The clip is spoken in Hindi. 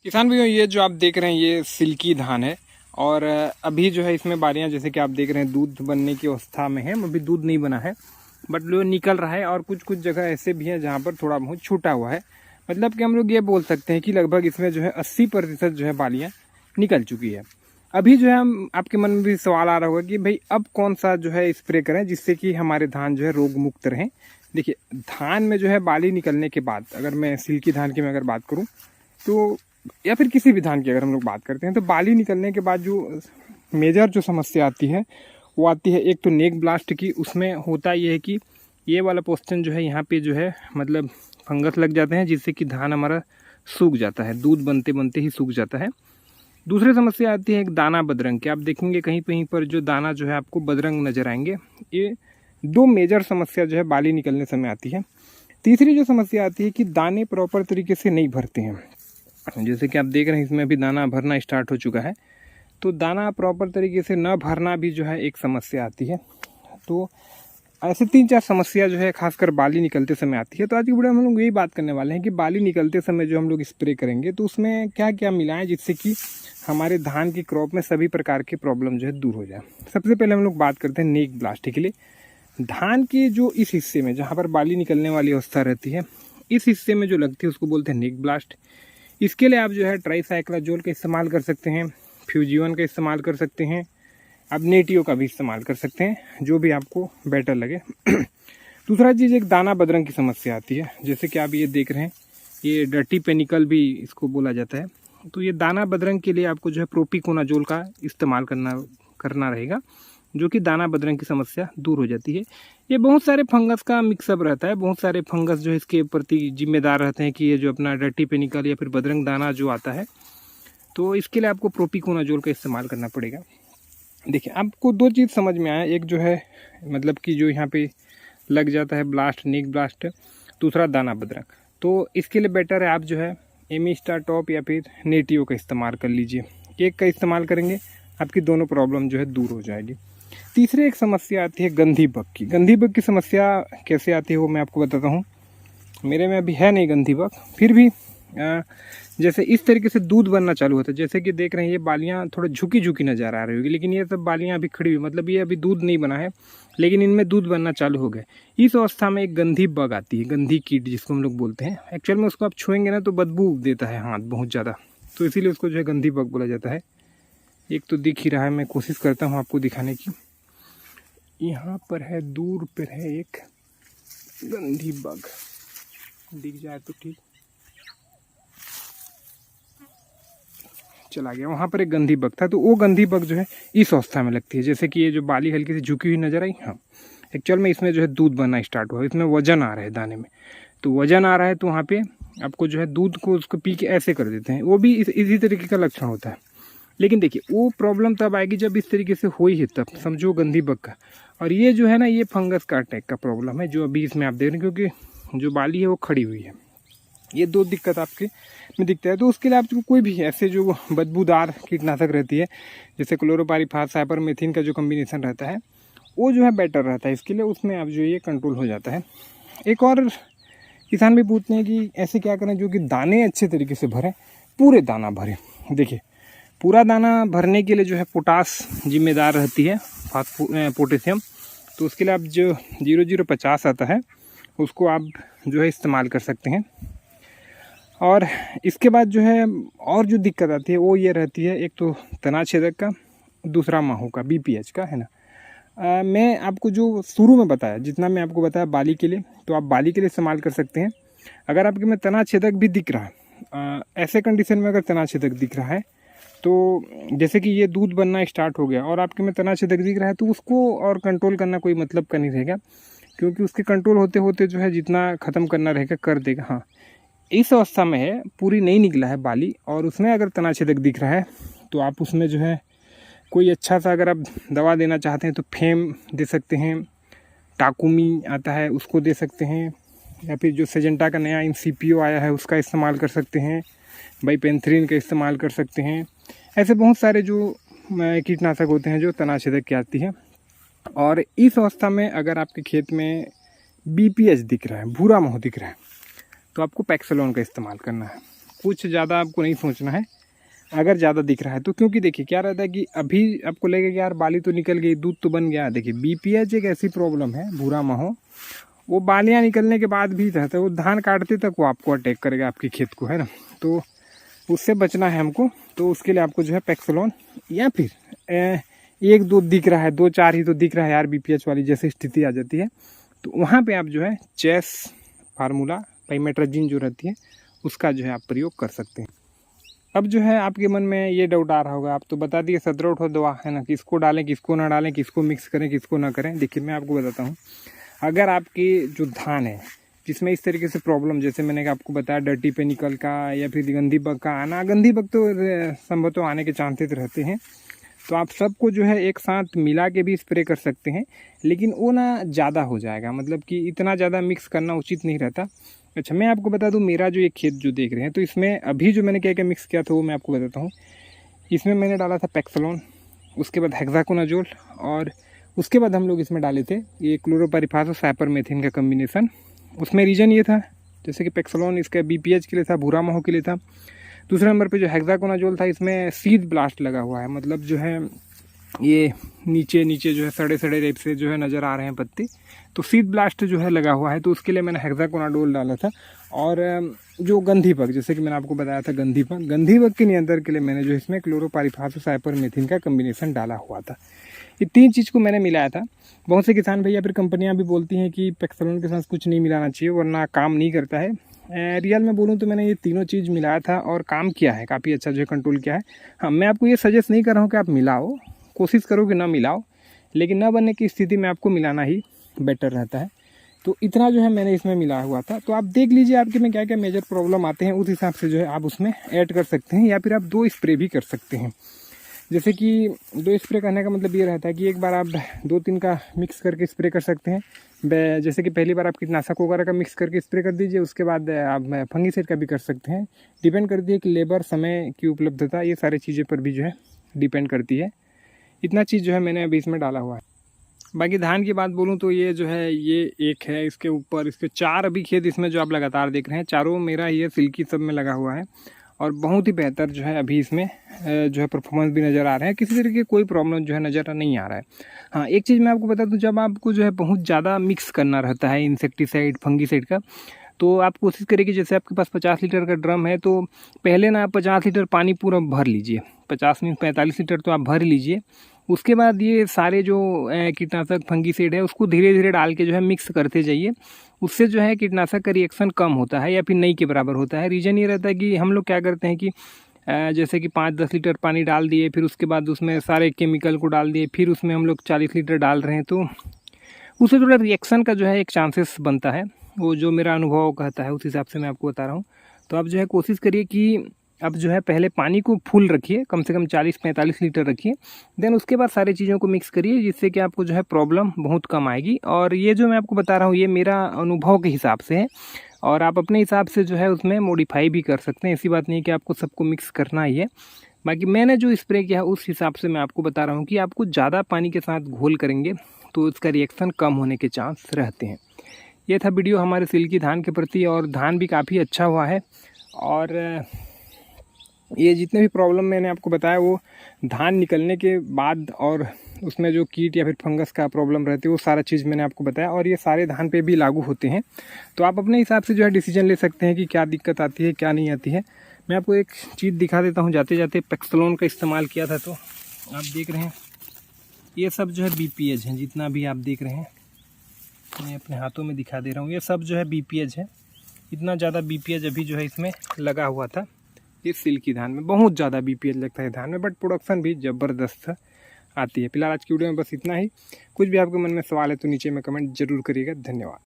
किसान भैया, ये जो आप देख रहे हैं ये सिल्की धान है। और अभी जो है इसमें बालियां, जैसे कि आप देख रहे हैं, दूध बनने की अवस्था में है। अभी दूध नहीं बना है, बट जो निकल रहा है। और कुछ कुछ जगह ऐसे भी हैं जहाँ पर थोड़ा बहुत छूटा हुआ है। मतलब कि हम लोग ये बोल सकते हैं कि लगभग इसमें जो है 80% जो है बालियाँ निकल चुकी है। अभी जो है हम आपके मन में भी सवाल आ रहा होगा कि भाई अब कौन सा जो है स्प्रे करें जिससे कि हमारे धान जो है रोग मुक्त रहें। देखिए, धान में जो है बाली निकलने के बाद, अगर मैं सिल्की धान की मैं अगर बात करूँ तो, या फिर किसी भी धान की अगर हम लोग बात करते हैं, तो बाली निकलने के बाद जो मेजर जो समस्या आती है वो आती है एक तो नेक ब्लास्ट की। उसमें होता ये है कि ये वाला पोर्शन जो है यहाँ पे जो है मतलब फंगस लग जाते हैं, जिससे कि धान हमारा सूख जाता है, दूध बनते बनते ही सूख जाता है। दूसरी समस्या आती है एक दाना बदरंग की। आप देखेंगे कहीं कहीं पर जो दाना जो है आपको बदरंग नजर आएंगे। ये दो मेजर समस्या जो है बाली निकलने समय आती है। तीसरी जो समस्या आती है कि दाने प्रॉपर तरीके से नहीं भरते हैं। जैसे कि आप देख रहे हैं इसमें अभी दाना भरना स्टार्ट हो चुका है, तो दाना प्रॉपर तरीके से न भरना भी जो है एक समस्या आती है। तो ऐसे 3-4 समस्या जो है खासकर बाली निकलते समय आती है। तो आज की वीडियो में हम लोग यही बात करने वाले हैं कि बाली निकलते समय जो हम लोग स्प्रे करेंगे तो उसमें क्या क्या मिलाएं जिससे कि हमारे धान की क्रॉप में सभी प्रकार के प्रॉब्लम जो है दूर हो जाए। सबसे पहले हम लोग बात करते हैं नेक ब्लास्ट के लिए। धान के जो इस हिस्से में जहाँ पर बाली निकलने वाली अवस्था रहती है, इस हिस्से में जो लगती है उसको बोलते हैं नेक ब्लास्ट। इसके लिए आप जो है ट्राइसाइक्लाजोल का इस्तेमाल कर सकते हैं, फ्यूजिवन का इस्तेमाल कर सकते हैं, आप नेटियो का भी इस्तेमाल कर सकते हैं, जो भी आपको बेटर लगे। दूसरा चीज़, एक दाना बदरंग की समस्या आती है। जैसे कि आप ये देख रहे हैं, ये डर्टी पेनिकल भी इसको बोला जाता है। तो ये दाना बदरंग के लिए आपको जो है प्रोपिकोनाजोल का इस्तेमाल करना रहेगा, जो कि दाना बदरंग की समस्या दूर हो जाती है। ये बहुत सारे फंगस का मिक्सअप रहता है, बहुत सारे फंगस जो है इसके प्रति जिम्मेदार रहते हैं कि ये जो अपना डर्टी पेनिकल या फिर बदरंग दाना जो आता है, तो इसके लिए आपको प्रोपिकोनाजोल का इस्तेमाल करना पड़ेगा। देखिए, आपको दो चीज़ समझ में आया, एक जो है मतलब कि जो यहाँ पे लग जाता है ब्लास्ट, नेक ब्लास्ट, दूसरा दाना बदरंग। तो इसके लिए बेटर है आप जो है एमिस्टा टॉप या फिर नेटियो का इस्तेमाल कर लीजिए। एक का इस्तेमाल करेंगे आपकी दोनों प्रॉब्लम जो है दूर हो जाएगी। तीसरी एक समस्या आती है गंधी बग की। गंधी बग की समस्या कैसे आती है वो मैं आपको बताता हूँ। मेरे में अभी है नहीं गंधी बग, फिर भी जैसे इस तरीके से दूध बनना चालू होता है। जैसे कि देख रहे हैं ये बालियाँ थोड़ा झुकी झुकी नज़र आ रही होगी, लेकिन ये सब बालियाँ अभी खड़ी हुई, मतलब ये अभी दूध नहीं बना है लेकिन इनमें दूध बनना चालू हो गया। इस अवस्था में एक गंधी बग आती है, गंधी कीट जिसको हम लोग बोलते हैं। एक्चुअल में उसको आप छुएंगे ना तो बदबू देता है हाथ बहुत ज़्यादा, तो इसीलिए उसको जो है गंधी बग बोला जाता है। एक तो दिख ही रहा है, मैं कोशिश करता हूँ आपको दिखाने की। यहाँ पर है, दूर पर है एक गंधी बग, दिख जाए तो ठीक। चला गया, वहाँ पर एक गंधी बग था। तो वो गंधी बग जो है इस अवस्था में लगती है। जैसे कि ये जो बाली हल्की सी झुकी हुई नजर आई, हाँ एक्चुअल में इसमें जो है दूध बनना स्टार्ट हुआ, इसमें वजन आ रहा है दाने में। तो वजन आ रहा है तो वहाँ पे आपको जो है दूध को उसको पी के ऐसे कर देते हैं, वो भी इसी तरीके का लक्षण होता है। लेकिन देखिए, वो प्रॉब्लम तब आएगी जब इस तरीके से हो ही, तब समझो गंधी बग का। और ये जो है ना, ये फंगस का अटैक का प्रॉब्लम है जो अभी इसमें आप देख रहे हैं, क्योंकि जो बाली है वो खड़ी हुई है। ये दो दिक्कत आपके में दिखता है। तो उसके लिए आपको कोई भी ऐसे जो बदबूदार कीटनाशक रहती है, जैसे क्लोरोपाइरीफास, साइपरमेथ्रिन का जो कम्बिनेशन रहता है, वो जो है बेटर रहता है इसके लिए। उसमें आप जो ये कंट्रोल हो जाता है। एक और किसान भी पूछते हैं कि ऐसे क्या करें जो कि दाने अच्छे तरीके से भरें, पूरे दाना भरें। देखिए, पूरा दाना भरने के लिए जो है पोटास जिम्मेदार रहती है, पोटेशियम। तो उसके लिए आप जो 0050 आता है उसको आप जो है इस्तेमाल कर सकते हैं। और इसके बाद जो है और जो दिक्कत आती है वो ये रहती है, एक तो तना छेदक का, दूसरा माहू का, BPH का, है ना। मैं आपको जो शुरू में बताया, जितना मैं आपको बताया बाली के लिए, तो आप बाली के लिए इस्तेमाल कर सकते हैं। अगर आपके में तना छेदक भी दिख रहा है, ऐसे कंडीशन में अगर तना छेदक दिख रहा है, तो जैसे कि ये दूध बनना स्टार्ट हो गया और आपके में तना छेदक दिख रहा है, तो उसको और कंट्रोल करना कोई मतलब का नहीं रहेगा, क्योंकि उसके कंट्रोल होते होते जो है जितना ख़त्म करना रहेगा कर देगा। हाँ, इस अवस्था में है, पूरी नहीं निकला है बाली, और उसमें अगर तना छेदक दिख रहा है तो आप उसमें जो है कोई अच्छा सा अगर आप दवा देना चाहते हैं तो फेम दे सकते हैं, टाकुमी आता है उसको दे सकते हैं, या फिर जो सेजेंटा का नया INCPO आया है उसका इस्तेमाल कर सकते हैं, बाइपेंथ्रिन का इस्तेमाल कर सकते हैं। ऐसे बहुत सारे जो कीटनाशक होते हैं जो तना छेदक की आती है। और इस अवस्था में अगर आपके खेत में BPH दिख रहा है, भूरा मोह दिख रहा है, तो आपको पैक्सलोन का इस्तेमाल करना है। कुछ ज़्यादा आपको नहीं सोचना है अगर ज़्यादा दिख रहा है तो, क्योंकि देखिए क्या रहता है कि अभी आपको लगेगा कि यार बाली तो निकल गई, दूध तो बन गया। देखिए बीपीएच एक ऐसी प्रॉब्लम है, भूरा माहो, वो बालियाँ निकलने के बाद भी रहता है, वो धान काटते तक वो आपको अटैक करेगा आपके खेत को, है ना। तो उससे बचना है हमको, तो उसके लिए आपको जो है पैक्सलोन या फिर एक दो दिख रहा है, 2-4 ही तो दिख रहा है यार बीपीएच वाली जैसी स्थिति आ जाती है, तो वहाँ पे आप जो है चेस फार्मूला पाइमेट्राजिन जो रहती है उसका जो है आप प्रयोग कर सकते हैं। अब जो है आपके मन में ये डाउट आ रहा होगा, आप तो बता दिए 17 दवा है ना, किसको डालें किसको ना डालें, किसको मिक्स करें किसको ना करें। देखिए मैं आपको बताता हूँ, अगर आपकी जो धान है जिसमें इस तरीके से प्रॉब्लम, जैसे मैंने आपको बताया डर्टी पे निकल का या फिर गंदी बग का आना, गंदी बग तो संभवतः आने के चांसेस रहते हैं, तो आप सबको जो है एक साथ मिला के भी स्प्रे कर सकते हैं, लेकिन वो ना ज़्यादा हो जाएगा, मतलब कि इतना ज़्यादा मिक्स करना उचित नहीं रहता। अच्छा मैं आपको बता दूं, मेरा जो ये खेत जो देख रहे हैं, तो इसमें अभी जो मैंने क्या क्या मिक्स किया था वो मैं आपको बताता हूँ। इसमें मैंने डाला था पैक्सलोन, उसके बाद हेक्साकोनाजोल, और उसके बाद हम लोग इसमें डाले थे ये क्लोरोपाइरिफास और साइपरमेथ्रिन का कम्बिनेशन। उसमें रीज़न ये था, जैसे कि पैक्सलोन इसका बीपीएच के लिए था, भूरा माहो के लिए था। दूसरे नंबर पे जो हेक्साकोनाजोल था, इसमें सीड ब्लास्ट लगा हुआ है, मतलब जो है ये नीचे नीचे जो है सड़े सड़े रेप से जो है नज़र आ रहे हैं पत्ते, तो सीड ब्लास्ट जो है लगा हुआ है, तो उसके लिए मैंने हेक्साकोनाजोल डाला था। और जो गंधी बग, जैसे कि मैंने आपको बताया था गंधी बग के नियंत्रण के लिए मैंने जो इसमें क्लोरोपाइरिफास और साइपरमेथ्रिन का कम्बिनेशन डाला हुआ था। ये 3 चीज़ को मैंने मिलाया था। बहुत से किसान भैया फिर कंपनियां भी बोलती हैं कि पैक्सलोन के साथ कुछ नहीं मिलाना चाहिए वरना काम नहीं करता है। रियल में बोलूँ तो मैंने ये तीनों चीज़ मिलाया था और काम किया है, काफ़ी अच्छा जो है कंट्रोल किया है। हाँ मैं आपको ये सजेस्ट नहीं कर रहा हूँ कि आप मिलाओ, कोशिश करो कि ना मिलाओ, लेकिन न बनने की स्थिति में आपको मिलाना ही बेटर रहता है। तो इतना जो है मैंने इसमें मिलाया हुआ था, तो आप देख लीजिए आपके में क्या क्या मेजर प्रॉब्लम आते हैं, उस हिसाब से जो है आप उसमें ऐड कर सकते हैं, या फिर आप 2 स्प्रे भी कर सकते हैं। जैसे कि 2 स्प्रे करने का मतलब ये रहता है कि एक बार आप 2-3 का मिक्स करके स्प्रे कर सकते हैं। जैसे कि पहली बार आप कीटनाशक वगैरह का मिक्स करके स्प्रे कर दीजिए, उसके बाद आप फंगीसाइड का भी कर सकते हैं। डिपेंड करती है कि लेबर, समय की उपलब्धता, ये सारी चीज़ें पर भी जो है डिपेंड करती है। इतना चीज़ जो है मैंने अभी इसमें डाला हुआ है। बाकी धान की बात बोलूँ तो ये जो है ये एक है, इसके ऊपर इसके 4 अभी खेत इसमें जो आप लगातार देख रहे हैं, चारों मेरा ये सिल्की सब में लगा हुआ है, और बहुत ही बेहतर जो है अभी इसमें जो है परफॉर्मेंस भी नज़र आ रहे हैं, किसी तरीके की कोई प्रॉब्लम जो है नज़र नहीं आ रहा है। हाँ एक चीज़ मैं आपको बता दूँ, जब आपको जो है बहुत ज़्यादा मिक्स करना रहता है इंसेक्टिसाइड फंगीसाइड का, तो आप कोशिश करिए कि जैसे आपके पास 50 लीटर का ड्रम है, तो पहले ना आप 50 लीटर पानी पूरा भर लीजिए, 50 नहीं 45 लीटर तो आप भर लीजिए। उसके बाद ये सारे जो कीटनाशक फंगीसाइड है उसको धीरे धीरे डाल के जो है मिक्स करते जाइए। उससे जो है कीटनाशक का रिएक्शन कम होता है या फिर नहीं के बराबर होता है। रीज़न ये रहता है कि हम लोग क्या करते हैं कि जैसे कि 5-10 लीटर पानी डाल दिए, फिर उसके बाद उसमें सारे केमिकल को डाल दिए, फिर उसमें हम लोग 40 लीटर डाल रहे हैं, तो उससे थोड़ा रिएक्शन का जो है एक चांसेस बनता है। वो जो मेरा अनुभव कहता है उस हिसाब से मैं आपको बता रहा हूँ। तो आप जो है कोशिश करिए कि अब जो है पहले पानी को फुल रखिए, कम से कम 40-45 लीटर रखिए, देन उसके बाद सारी चीज़ों को मिक्स करिए, जिससे कि आपको जो है प्रॉब्लम बहुत कम आएगी। और ये जो मैं आपको बता रहा हूँ ये मेरा अनुभव के हिसाब से है, और आप अपने हिसाब से जो है उसमें मॉडिफाई भी कर सकते हैं। ऐसी बात नहीं कि आपको सबको मिक्स करना ही है। बाकी मैंने जो स्प्रे किया है उस हिसाब से मैं आपको बता रहा हूँ कि आपको ज़्यादा पानी के साथ घोल करेंगे तो उसका रिएक्शन कम होने के चांस रहते हैं। ये था वीडियो हमारे सिल्की धान के प्रति, और धान भी काफ़ी अच्छा हुआ है। और ये जितने भी प्रॉब्लम मैंने आपको बताया वो धान निकलने के बाद, और उसमें जो कीट या फिर फंगस का प्रॉब्लम रहती है वो सारा चीज़ मैंने आपको बताया, और ये सारे धान पे भी लागू होते हैं। तो आप अपने हिसाब से जो है डिसीजन ले सकते हैं कि क्या दिक्कत आती है क्या नहीं आती है। मैं आपको एक चीज़ दिखा देता हूँ, जाते जाते पैक्सलोन का इस्तेमाल किया था, तो आप देख रहे हैं ये सब जो है बीपीएच है, जितना भी आप देख रहे हैं मैं अपने हाथों में दिखा दे रहा हूँ, ये सब जो है बीपीएच है। इतना ज़्यादा बीपीएच अभी जो है इसमें लगा हुआ था। ये सिल्की धान में बहुत ज़्यादा बीपीएच लगता है धान में, बट प्रोडक्शन भी ज़बरदस्त आती है। फिलहाल आज की वीडियो में बस इतना ही। कुछ भी आपके मन में सवाल है तो नीचे में कमेंट जरूर करिएगा। धन्यवाद।